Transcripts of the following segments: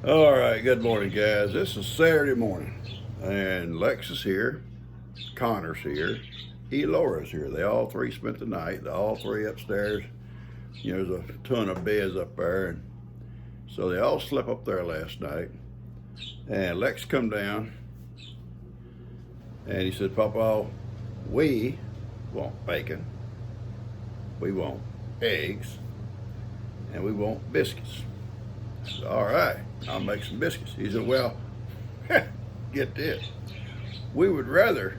All right, good morning, guys. This is Saturday morning, and Lex is here, Connor's here, Elora's here. They all three spent the night. All three upstairs. There's a ton of beds up there, and so they all slept up there last night. And Lex come down, and he said, "Pawpaw, we want bacon, we want eggs, and we want biscuits." I said, "All right, I'll make some biscuits." He said, "Well, get this. We would rather,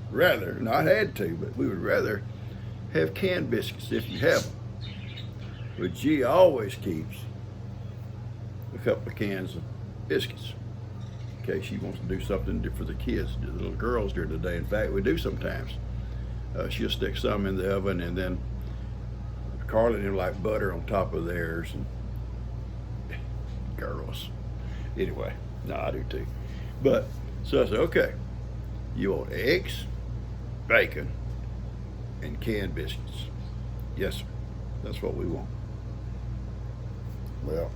not had to, but we would rather have canned biscuits if you have them." But G always keeps a couple of cans of biscuits in case she wants to do something for the kids, the little girls during the day. In fact, we do sometimes. She'll stick some in the oven, and then Carly and him like butter on top of theirs. And girls. Anyway, no, I do too. But so I said, okay, you want eggs, bacon, and canned biscuits? Yes, sir. That's what we want. Well,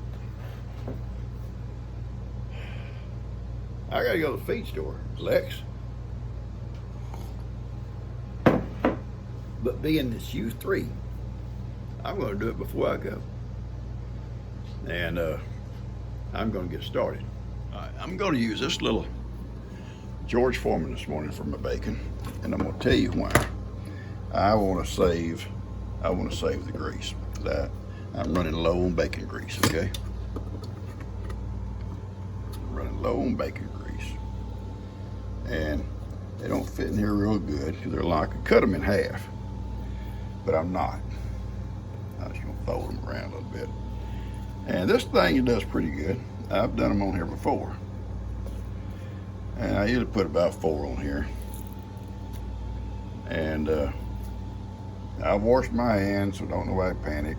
I gotta go to the feed store, Lex. But being it's you three, I'm gonna do it before I go. And I'm going to get started. I'm going to use this little George Foreman this morning for my bacon, and I'm going to tell you why. I want to save the grease. I'm running low on bacon grease. Okay, I'm running low on bacon grease, and they don't fit in here real good because they're like, I could cut them in half, but I'm not. I'm just going to fold them around a little bit. And this thing, it does pretty good. I've done them on here before. And I usually put about 4 on here. And I washed my hands, so don't nobody panic.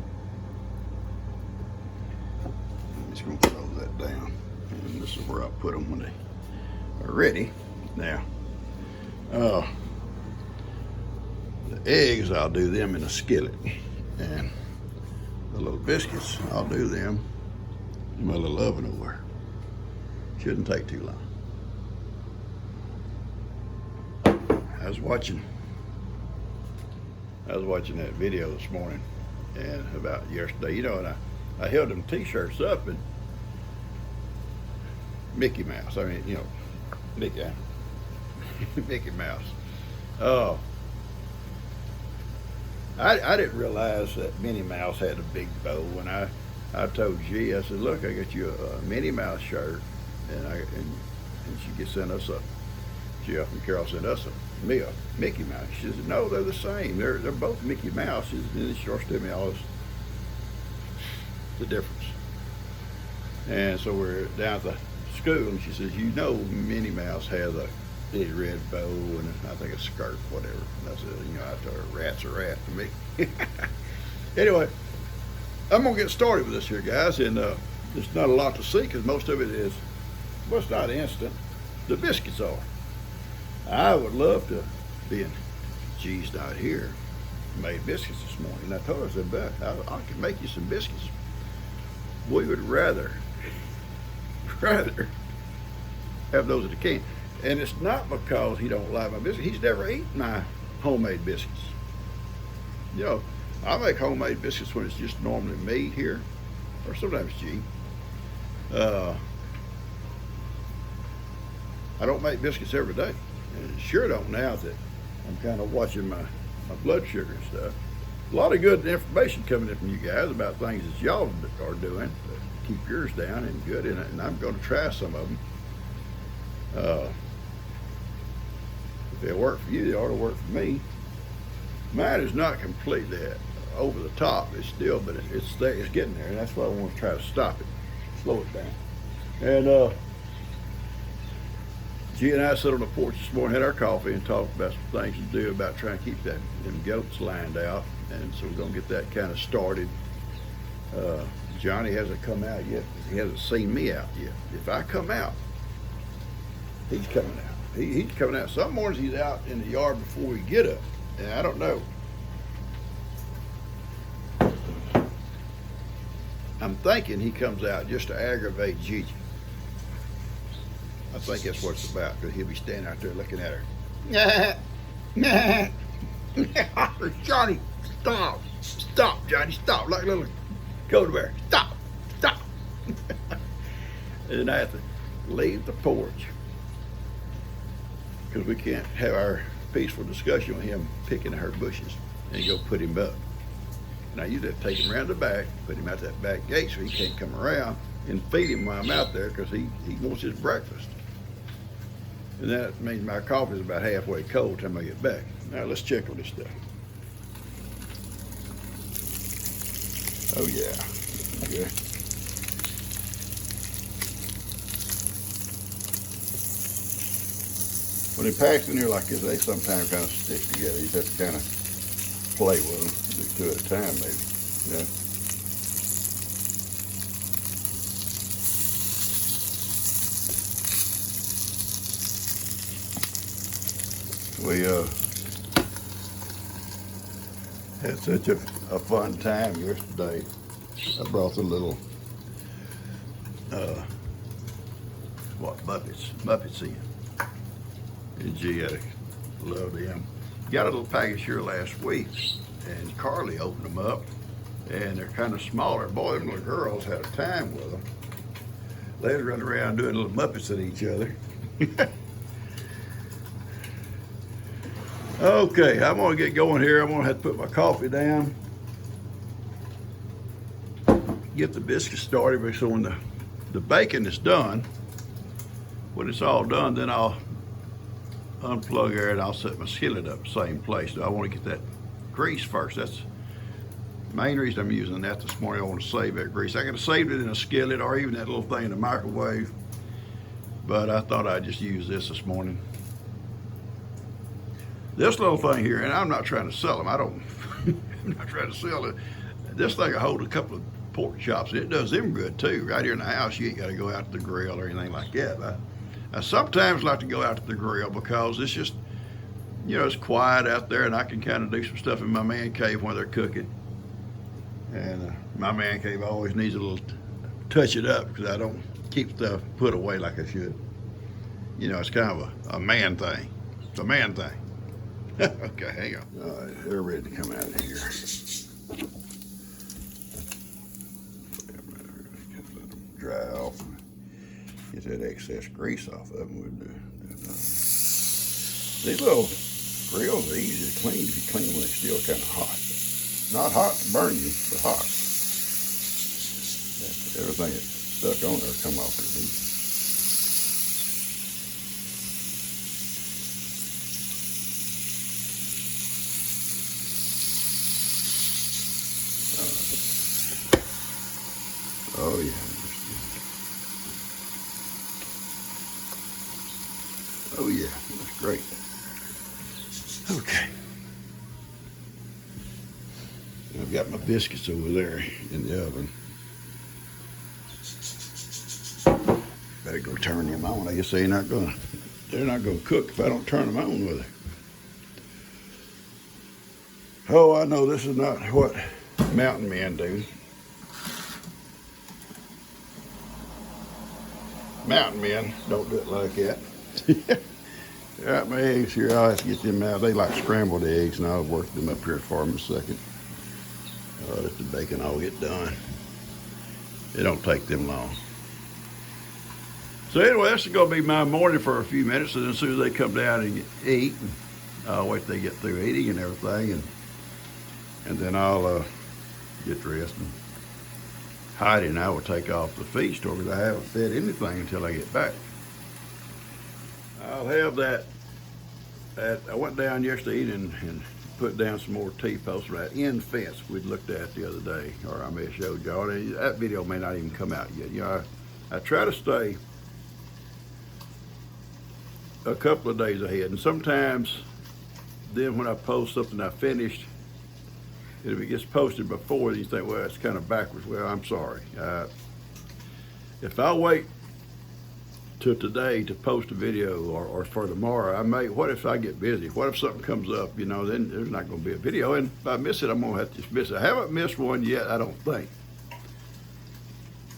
I'm just gonna close that down. And this is where I put them when they are ready. Now, the eggs, I'll do them in a skillet. And the little biscuits, I'll do them in my little oven over there. Shouldn't take too long. I was watching that video this morning and about yesterday, and I held them t-shirts up, and Mickey Mouse, Mickey Mouse. Oh, I didn't realize that Minnie Mouse had a big bow. When I told G, I said, "Look, I got you a Minnie Mouse shirt," and she sent us she up and Carol sent us a Mickey Mouse. She said, "No, they're the same. They're both Mickey Mouse." And then she starts telling me all the difference. And so we're down at the school, and she says, Minnie Mouse has a big red bow and I think a skirt, whatever. And I said, I told her, rat's a rat to me. Anyway, I'm gonna get started with this here, guys, and there's not a lot to see because most of it is, well, it's not instant. The biscuits are. I would love to, being G's not here, made biscuits this morning. And I told her, I said, "Beth, I can make you some biscuits. We would rather have those in the can." And it's not because he don't like my biscuits. He's never eaten my homemade biscuits. I make homemade biscuits when it's just normally me here, or sometimes G. I don't make biscuits every day. And sure don't now that I'm kind of watching my blood sugar and stuff. A lot of good information coming in from you guys about things that y'all are doing to keep yours down and good, and I'm going to try some of them. If they work for you, they ought to work for me. Mine is not completely over the top. It's still, but it's getting there, and that's why I want to try to stop it, slow it down. And G and I sat on the porch this morning, had our coffee, and talked about some things to do about trying to keep them goats lined out. And so we're going to get that kind of started. Johnny hasn't come out yet. He hasn't seen me out yet. If I come out, he's coming out. He's coming out. Some mornings he's out in the yard before we get up. And I don't know. I'm thinking he comes out just to aggravate Gigi. I think that's what it's about, because he'll be standing out there looking at her. Johnny, stop. Stop, Johnny, stop. Like a little Coda bear. Stop. Stop. And then I have to leave the porch, because we can't have our peaceful discussion with him picking her bushes, and go put him up. And I usually have to take him around the back, put him out that back gate so he can't come around, and feed him while I'm out there, because he wants his breakfast. And that means my coffee's about halfway cold till I get back. Now let's check on this stuff. Oh yeah. Okay. When they pack in there like this, they sometimes kind of stick together. You have to kind of play with them, do two at a time maybe. Yeah. We had such a fun time yesterday. I brought the little Muppets in. And G had loved them. Got a little package here last week, and Carly opened them up, and they're kind of smaller. Boy, them little girls had a time with them. They was running around doing little Muppets at each other. Okay, I'm gonna get going here. I'm gonna have to put my coffee down, get the biscuits started, because when the bacon is done, when it's all done, then I'll unplug there and I'll set my skillet up the same place. So I want to get that grease first. That's the main reason I'm using that this morning. I want to save that grease. I could have saved it in a skillet or even that little thing in the microwave, but I thought I'd just use this morning. This little thing here, and I'm not trying to sell them. I'm not trying to sell it. This thing will hold a couple of pork chops. It does them good too. Right here in the house, you ain't got to go out to the grill or anything like that. I sometimes like to go out to the grill because it's just, it's quiet out there, and I can kind of do some stuff in my man cave when they're cooking. And my man cave always needs a little touch it up, because I don't keep stuff put away like I should. It's kind of a man thing. It's a man thing. Okay, hang on. All right, they're ready to come out of here. Let them dry off and get that excess grease off of them. These little grills are easy to clean if you clean them when they're still kind of hot. Not hot to burn you, but hot. Everything that's stuck on there come off of these. Oh yeah. Oh yeah, that's great. Okay. I've got my biscuits over there in the oven. Better go turn them on. I guess they're not gonna cook if I don't turn them on with it. Oh, I know this is not what mountain men do. Mountain men don't do it like that. Got my eggs here. I'll have to get them out. They like scrambled eggs, and I'll work them up here for them in a second. Let the bacon all get done. It don't take them long. So anyway, this is going to be my morning for a few minutes, and as soon as they come down and eat, I'll wait till they get through eating and everything, and then I'll get dressed. And Heidi and I will take off the feed store, because I haven't fed anything until I get back. I'll have that. I went down yesterday evening and put down some more T-posts, right end fence we'd looked at the other day, or I may have showed y'all. That video may not even come out yet. I try to stay a couple of days ahead, and sometimes then when I post something I finished, and if it gets posted before, you think, well, it's kind of backwards. Well, I'm sorry. If I wait till today to post a video, or for tomorrow, what if I get busy? What if something comes up, then there's not going to be a video, and if I miss it, I'm going to have to just miss it. I haven't missed one yet, I don't think.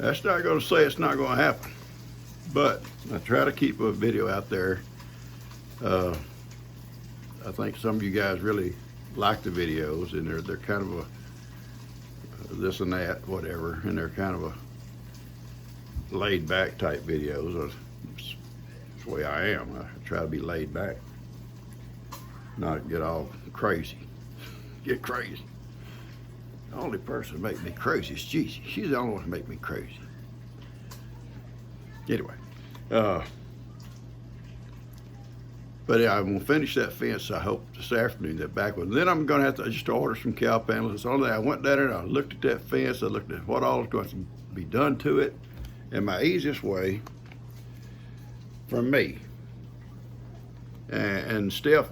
That's not going to say it's not going to happen, but I try to keep a video out there. I think some of you guys really like the videos, and they're kind of a this and that, whatever, and they're kind of a laid back type videos. That's the way I am. I try to be laid back, not get all crazy. Get crazy. The only person that make me crazy is Gigi. She's the only one who make me crazy. Anyway, but yeah, I'm gonna finish that fence. I hope this afternoon. That back one. Then I'm gonna have to just order some cow panels. It's only I went down there and I looked at that fence. I looked at what all is going to be done to it, and my easiest way for me and Steph,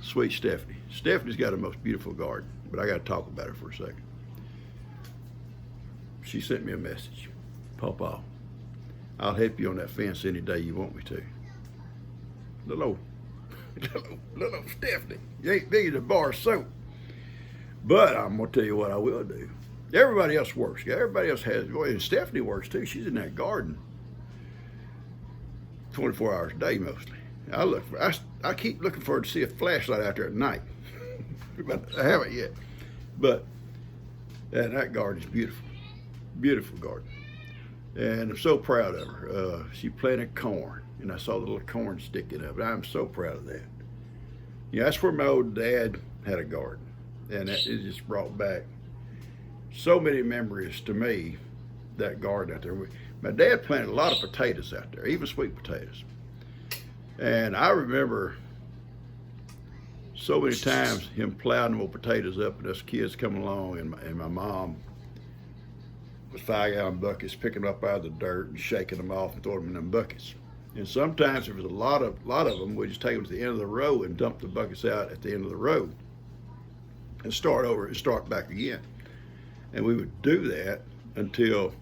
sweet Stephanie. Stephanie's got the most beautiful garden, but I got to talk about her for a second. She sent me a message. Pawpaw, I'll help you on that fence any day you want me to. Little old Stephanie, you ain't big as a bar of soap. But I'm gonna tell you what I will do. Everybody else works. Yeah, everybody else has. And Stephanie works too. She's in that garden 24 hours a day mostly. I keep looking for her to see a flashlight out there at night, but I haven't yet. But that garden is beautiful, beautiful garden, and I'm so proud of her. She planted corn, and I saw the little corn sticking up. I'm so proud of that. Yeah, that's where my old dad had a garden, and it just brought back so many memories to me. That garden out there. My dad planted a lot of potatoes out there, even sweet potatoes. And I remember so many times him plowing them old potatoes up, and us kids coming along, and my mom was 5-gallon buckets, picking them up out of the dirt and shaking them off and throwing them in them buckets. And sometimes there was a lot of them, we'd just take them to the end of the row and dump the buckets out at the end of the row and start over and start back again. And we would do that until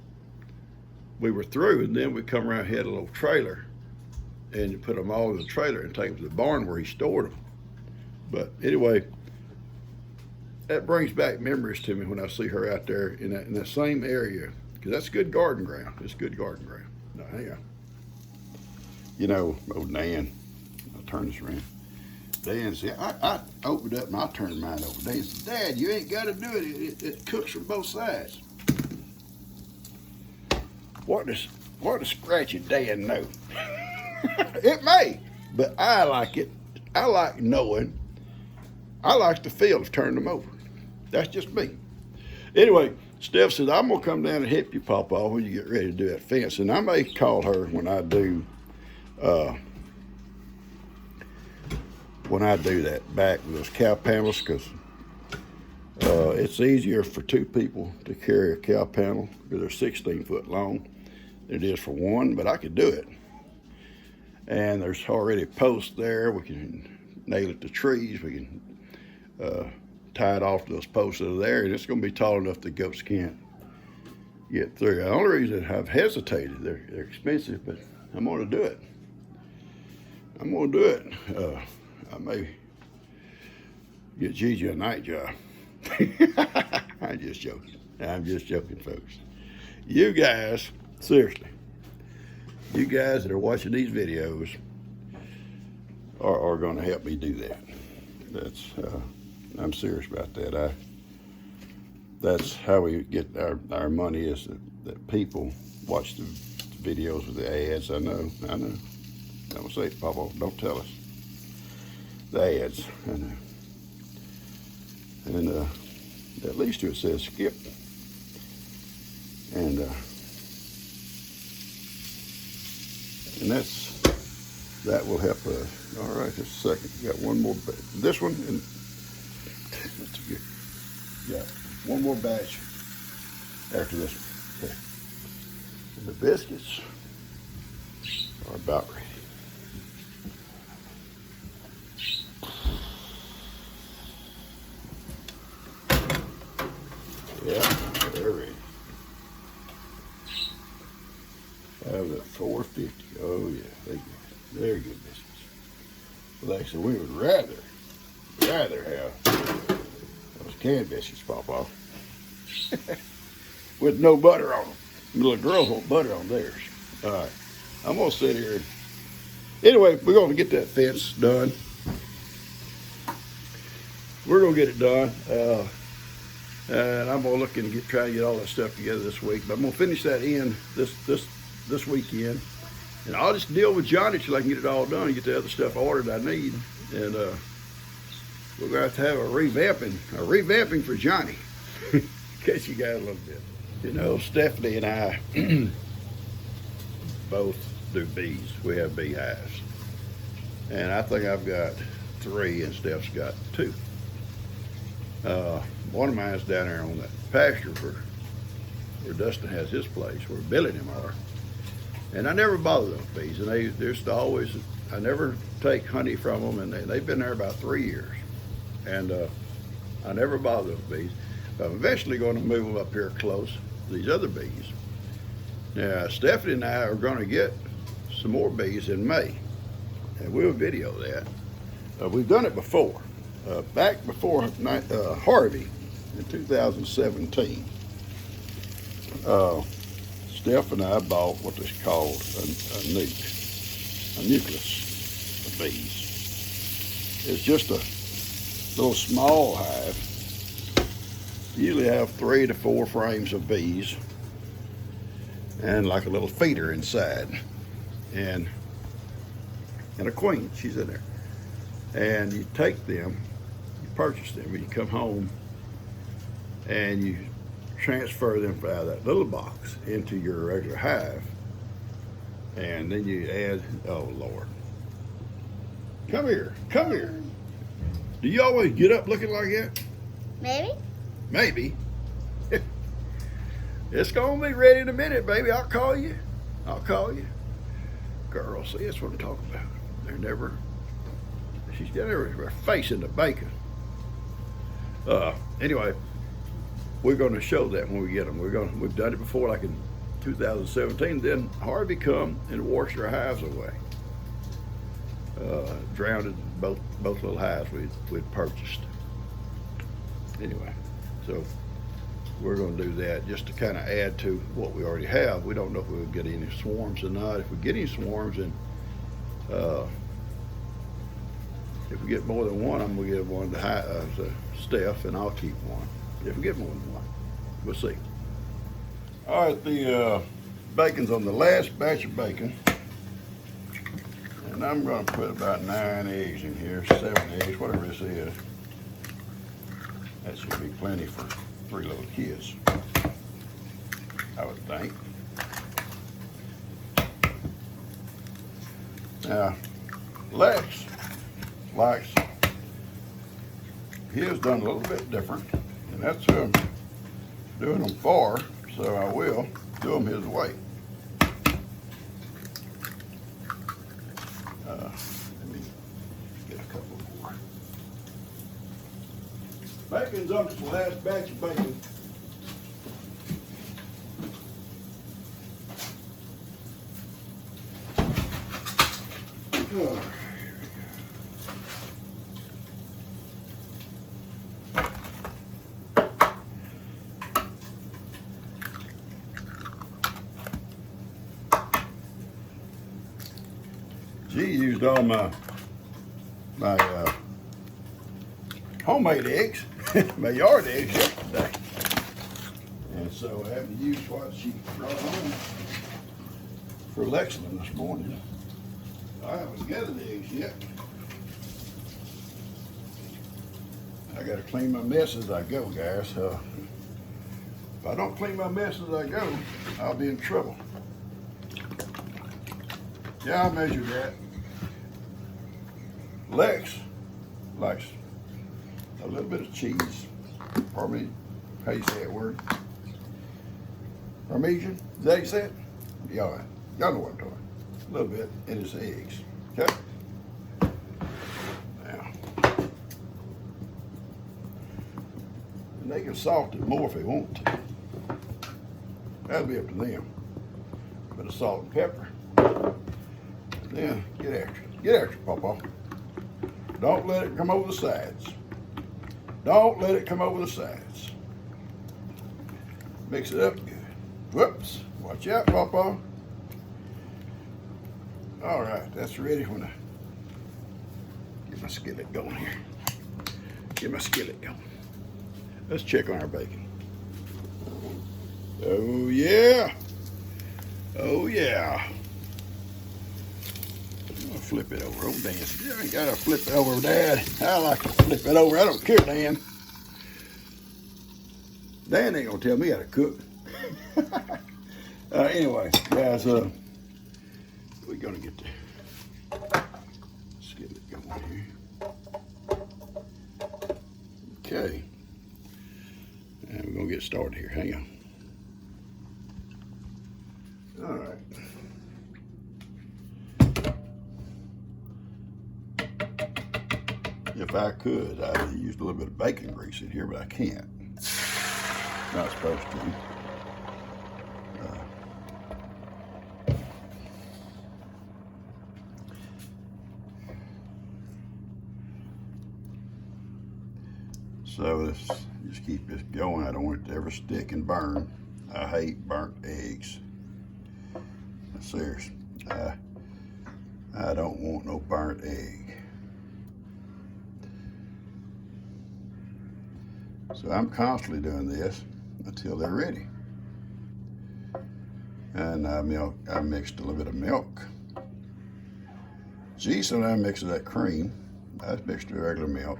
we were through, and then we'd come around, he had a little trailer, and you put them all in the trailer and take them to the barn where he stored them. But anyway, that brings back memories to me when I see her out there in that same area, because that's good garden ground. It's good garden ground. Now, hang on. You know, old Dan, I'll turn this around. Dan said, I opened up and I turned mine over. Dan said, Dad, you ain't got to do it. It cooks from both sides. What does scratchy Dan know? It may, but I like it. I like knowing. I like the feel of turning them over. That's just me. Anyway, Steph said, I'm going to come down and help you, Pawpaw, when you get ready to do that fence. And I may call her when I do that back with those cow panels, because it's easier for two people to carry a cow panel because they're 16 foot long than it is for one, but I could do it. And there's already posts there. We can nail it to trees. We can tie it off to those posts that are there, and it's going to be tall enough the goats can't get through. The only reason I've hesitated, they're expensive, but I'm going to do it. I'm going to do it. I may get Gigi a night job. I'm just joking. I'm just joking, folks. You guys, seriously, you guys that are watching these videos are going to help me do that. That's I'm serious about that. That's how we get our money, is that people watch the videos with the ads. I know. Don't say it, Pawpaw. Don't tell us. The ads. I know. And at least it says skip. And that will help us. All right, just a second. Got one more. This one, and that's good. Got one more batch after this one. Okay. And the biscuits are about ready. Yeah, they're ready. I have the 450. Oh yeah, they're good biscuits. Like I said, we would rather have those canned biscuits, Pawpaw, with no butter on them. The little girls want butter on theirs. All right, I'm gonna sit here. Anyway, we're gonna get that fence done. We're gonna get it done, and I'm gonna look and try to get all that stuff together this week. But I'm gonna finish that in this weekend, and I'll just deal with Johnny till I can get it all done and get the other stuff ordered I need. And we're gonna have to have a revamping for Johnny. In case you guys a little bit. You know, Stephanie and I both do bees. We have beehives, and I think I've got 3, and Steph's got 2. One of mine's down there on that pasture where Dustin has his place, where Billy and them are. And I never bother those bees, and they're just always, I never take honey from them, and they've been there about 3 years. And I never bother those bees. But I'm eventually going to move them up here close to these other bees. Now, Stephanie and I are going to get some more bees in May, and we'll video that. We've done it before. Back before Harvey in 2017, Steph and I bought what is called a nucleus of bees. It's just a little small hive. You usually have 3 to 4 frames of bees and like a little feeder inside, and a queen, she's in there. And you take them, purchase them, and you come home and you transfer them out of that little box into your regular hive, and then you add, oh Lord, come here, do you always get up looking like that? Maybe. It's gonna be ready in a minute, baby. I'll call you. Girl, see, that's what I'm talking about. She's got her face in the bacon. Anyway, we're going to show that when we get them. We've done it before, like in 2017. Then Harvey come and washed our hives away. Drowned both little hives we'd purchased. Anyway, so we're going to do that just to kind of add to what we already have. We don't know if we'll get any swarms or not. If we get any swarms, and if we get more than one, I'm going to give one to Steph, and I'll keep one. If we get more than one, we'll see. All right, the bacon's on the last batch of bacon. And I'm going to put about 9 eggs in here, 7 eggs, whatever this is. That should be plenty for 3 little kids, I would think. Now, Lex likes his done a little bit different, and that's who I'm doing them for, so I will do them his way. Let me get a couple more. Bacon's on its last batch of bacon. She used all my homemade eggs, my yard eggs yesterday, and so I had to use what she brought home for Lexington this morning. I haven't gathered the eggs yet. I got to clean my mess as I go, guys. If I don't clean my mess as I go, I'll be in trouble. Yeah, I measured that. Lex likes a little bit of cheese. Pardon me, how you say that word? Parmesan? Is that how you say it? Y'all know what I'm talking. A little bit in his eggs. Okay? Now, and they can salt it more if they want to. That'll be up to them. A bit of salt and pepper. And then get after it. Get after it, Pawpaw. Don't let it come over the sides. Don't let it come over the sides. Mix it up good. Whoops, Watch out, Pawpaw. All right, that's ready when I get my skillet going here. Get my skillet going. Let's check on our bacon. Oh yeah. Oh yeah. I'm gonna flip it over. Oh, Dan, you ain't gotta flip it over, Dad. I like to flip it over. I don't care, Dan. Dan ain't gonna tell me how to cook. Anyway, guys, we're gonna get the skillet going here. Okay. And we're gonna get started here. Hang on. All right. If I could, I'd use a little bit of bacon grease in here, but I can't. Not supposed to. So this, just keep this going. I don't want it to ever stick and burn. I hate burnt eggs. Serious. I don't want no burnt egg. So I'm constantly doing this until they're ready. And I mixed a little bit of milk. G sometimes mixes that cream. I mixed the regular milk.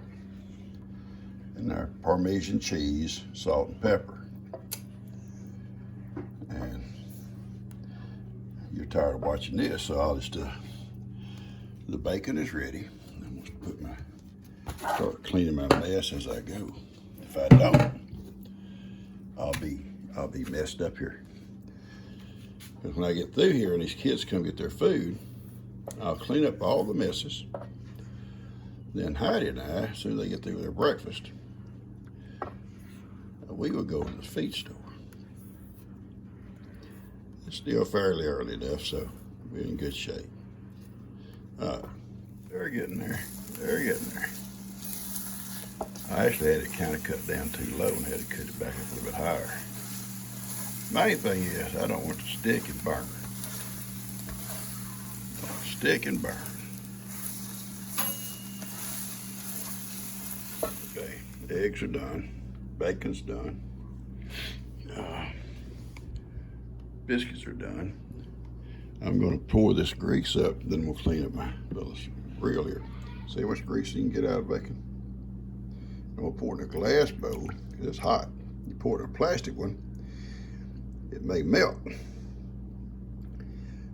And our Parmesan cheese, salt and pepper. And you're tired of watching this, so I'll just, the bacon is ready. I'm gonna start cleaning my mess as I go. If I don't, I'll be messed up here. Because when I get through here and these kids come get their food, I'll clean up all the messes. Then Heidi and I, as soon as they get through their breakfast, we will go to the feed store. It's still fairly early enough, so we're in good shape. They're getting there. They're getting there. I actually had it kind of cut down too low and had to cut it back up a little bit higher. Main thing is I don't want to stick and burn. Stick and burn. Okay, eggs are done. Bacon's done. Biscuits are done. I'm going to pour this grease up, then we'll clean up my little reel here. See how much grease you can get out of bacon? I'm going to pour it in a glass bowl because it's hot. You pour it in a plastic one, it may melt.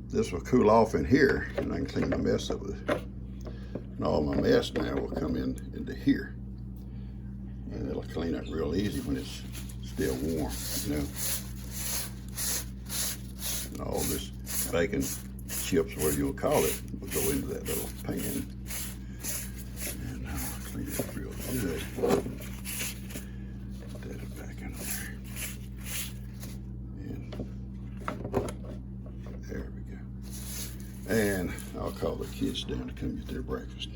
This will cool off in here, and I can clean my mess up with it. And all my mess now will come into here. And it'll clean up real easy when it's still warm, you know. And all this bacon chips, whatever you'll call it, will go into that little pan. And I'll clean it up real good. Put that back in there. And there we go. And I'll call the kids down to come get their breakfast.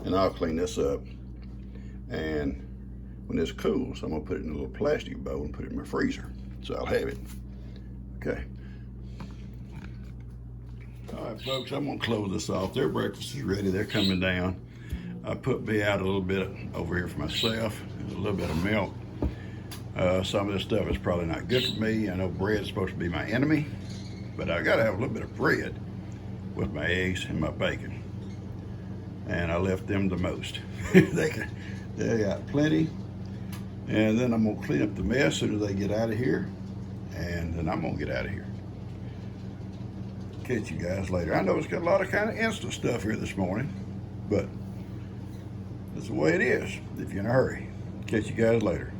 And I'll clean this up. And when it's cool, so I'm gonna put it in a little plastic bowl and put it in my freezer. So I'll have it. Okay. All right, folks, I'm gonna close this off. Their breakfast is ready, they're coming down. I put me out a little bit over here for myself, a little bit of milk. Some of this stuff is probably not good for me. I know bread is supposed to be my enemy, but I gotta have a little bit of bread with my eggs and my bacon. And I left them the most. They got plenty. And then I'm gonna clean up the mess as soon as they get out of here. And then I'm gonna get out of here. Catch you guys later. I know it's got a lot of kind of instant stuff here this morning, but that's the way it is if you're in a hurry. Catch you guys later.